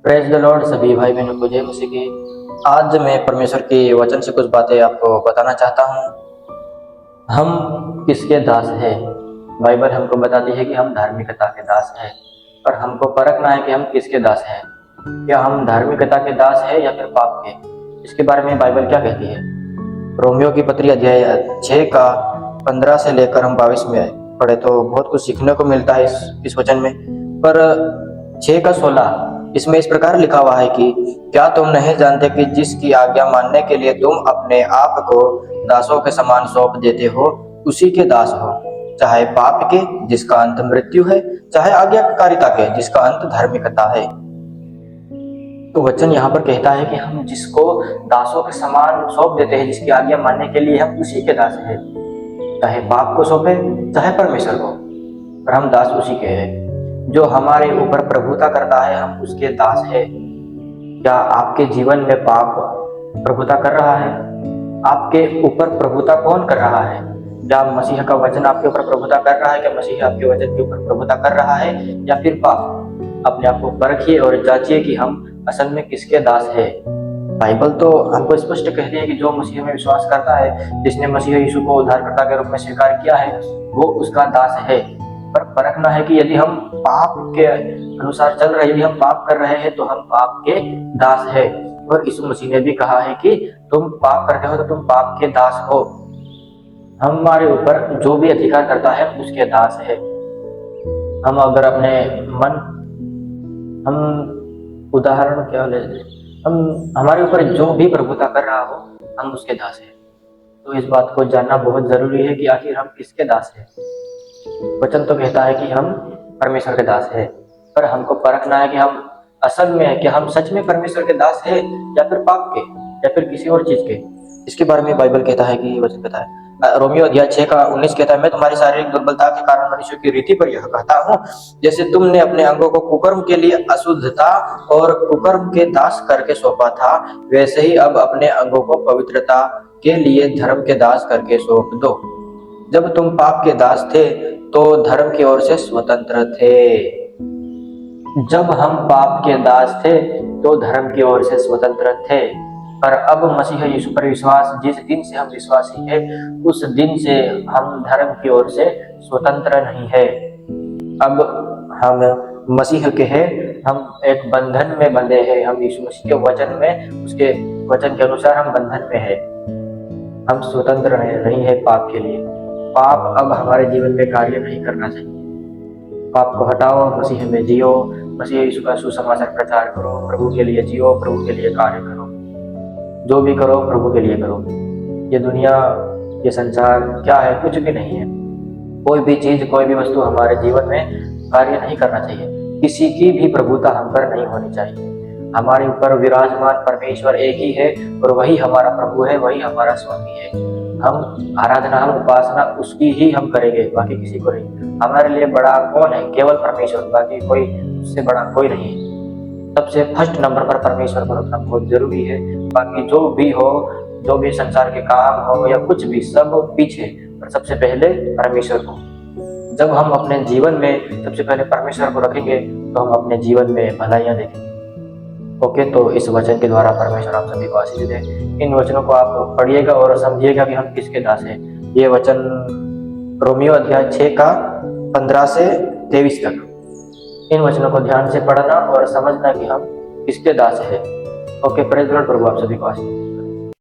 Praise the Lord सभी भाई बहनों को जय मसीह की। आज मैं परमेश्वर के वचन से कुछ बातें आपको बताना चाहता हूँ। हम किसके दास हैं? बाइबल हमको बताती है कि हम धार्मिकता के दास हैं, और हमको परखना है कि हम किसके दास हैं। क्या हम धार्मिकता के दास हैं या फिर पाप के? इसके बारे में बाइबल क्या कहती है? रोमियो की पत्री अध्याय 6 का 15 से लेकर हम 22 में पढ़े तो बहुत कुछ सीखने को मिलता है इस वचन में। पर 6 का 16 इसमें इस प्रकार लिखा हुआ है कि क्या तुम नहीं जानते कि जिसकी आज्ञा मानने के लिए तुम अपने आप को दासों के समान सौंप देते हो, उसी के दास हो, चाहे पाप के जिसका अंत मृत्यु है, चाहे आज्ञाकारिता के जिसका अंत धार्मिकता है। तो वचन यहाँ पर कहता है कि हम जिसको दासों के समान सौंप देते हैं, जिसकी आज्ञा मानने के लिए हम उसी के दास हैं। चाहे पाप को सौंपे चाहे परमेश्वर को, पर हम दास उसी के हैं। जो हमारे ऊपर प्रभुता करता है हम उसके दास हैं। क्या आपके जीवन में पाप प्रभुता कर रहा है? आपके ऊपर प्रभुता कौन कर रहा है? क्या मसीह का वचन आपके ऊपर प्रभुता कर रहा है? क्या मसीह आपके वचन के ऊपर प्रभुता कर रहा है या फिर पाप? अपने आप को परखिए और जांचिए कि हम असल में किसके दास है। बाइबल तो हमको स्पष्ट कहती है कि जो मसीह में विश्वास करता है, जिसने मसीह यीशु को उद्धारकर्ता के रूप में स्वीकार किया है, वो उसका दास है। पर परखना है कि यदि हम पाप के अनुसार चल रहे हैं, यदि हम पाप कर रहे हैं, तो हम पाप के दास है। और यीशु मसीह ने भी कहा है कि तुम पाप करते हो तो तुम पाप के दास हो। हमारे ऊपर जो भी अधिकार करता है उसके दास है। हम अगर अपने मन हम उदाहरण क्या ले, हम हमारे ऊपर जो भी प्रभुता कर रहा हो हम उसके दास हैं। तो इस बात को जानना बहुत जरूरी है कि आखिर हम किसके दास हैं। वचन तो कहता है कि हम परमेश्वर के दास हैं, पर हमको परखना है कि हम असल में है कि हम सच में परमेश्वर के दास हैं या फिर पाप के या फिर किसी और चीज के। इसके बारे में बाइबल कहता है कि वचन कहता है, रोमियो अध्याय 6 का 19 कहता है, मैं तुम्हारी शारीरिक दुर्बलता के कारण मनुष्य की रीति पर यह कहता हूँ, जैसे तुमने अपने अंगों को कुकर्म के लिए अशुद्धता और कुकर्म के दास करके सौंपा था, वैसे ही अब अपने अंगों को पवित्रता के लिए धर्म के दास करके सौंप दो। जब तुम पाप के दास थे तो धर्म की ओर से स्वतंत्र थे। जब हम पाप के दास थे तो धर्म की ओर से स्वतंत्र थे, पर अब मसीह यीशु पर विश्वास, जिस दिन से हम विश्वासी हैं उस दिन से हम धर्म की ओर से स्वतंत्र नहीं है। अब हम मसीह के हैं, हम एक बंधन में बंधे हैं। हम यीशु मसीह के वचन में, उसके वचन के अनुसार हम बंधन में हैं। हम स्वतंत्र नहीं है पाप के लिए। पाप अब हमारे जीवन में कार्य नहीं करना चाहिए। पाप को हटाओ, मसीह में जियो, मसीह यीशु का सुसमाचार प्रचार करो, प्रभु के लिए जियो, प्रभु के लिए कार्य करो। जो भी करो प्रभु के लिए करो। ये दुनिया, ये संसार क्या है? कुछ भी नहीं है। कोई भी चीज, कोई भी वस्तु हमारे जीवन में कार्य नहीं करना चाहिए। किसी की भी प्रभुता हम पर नहीं होनी चाहिए। हमारे ऊपर विराजमान परमेश्वर एक ही है और वही हमारा प्रभु है, वही हमारा स्वामी है। हम आराधना, हम उपासना उसकी ही हम करेंगे, बाकी किसी को नहीं। हमारे लिए बड़ा कौन है? केवल परमेश्वर, बाकी कोई उससे बड़ा कोई नहीं है। सबसे फर्स्ट नंबर पर परमेश्वर को रखना बहुत जरूरी है। बाकी जो भी हो, जो भी संसार के काम हो या कुछ भी, सब पीछे, पर सबसे पहले परमेश्वर को। जब हम अपने जीवन में सबसे पहले परमेश्वर को रखेंगे तो हम अपने जीवन में भलाइयां देखेंगे। ओके, तो इस वचन के द्वारा परमेश्वर आप सभी को आशीष दे। इन वचनों को आप पढ़िएगा और समझिएगा कि हम किसके दास हैं। ये वचन रोमियो अध्याय 6 का 15 से 23 तक, इन वचनों को ध्यान से पढ़ना और समझना कि हम किसके दास हैं। Okay, praise the Lord. प्रभु आप सभी को आशीष दे।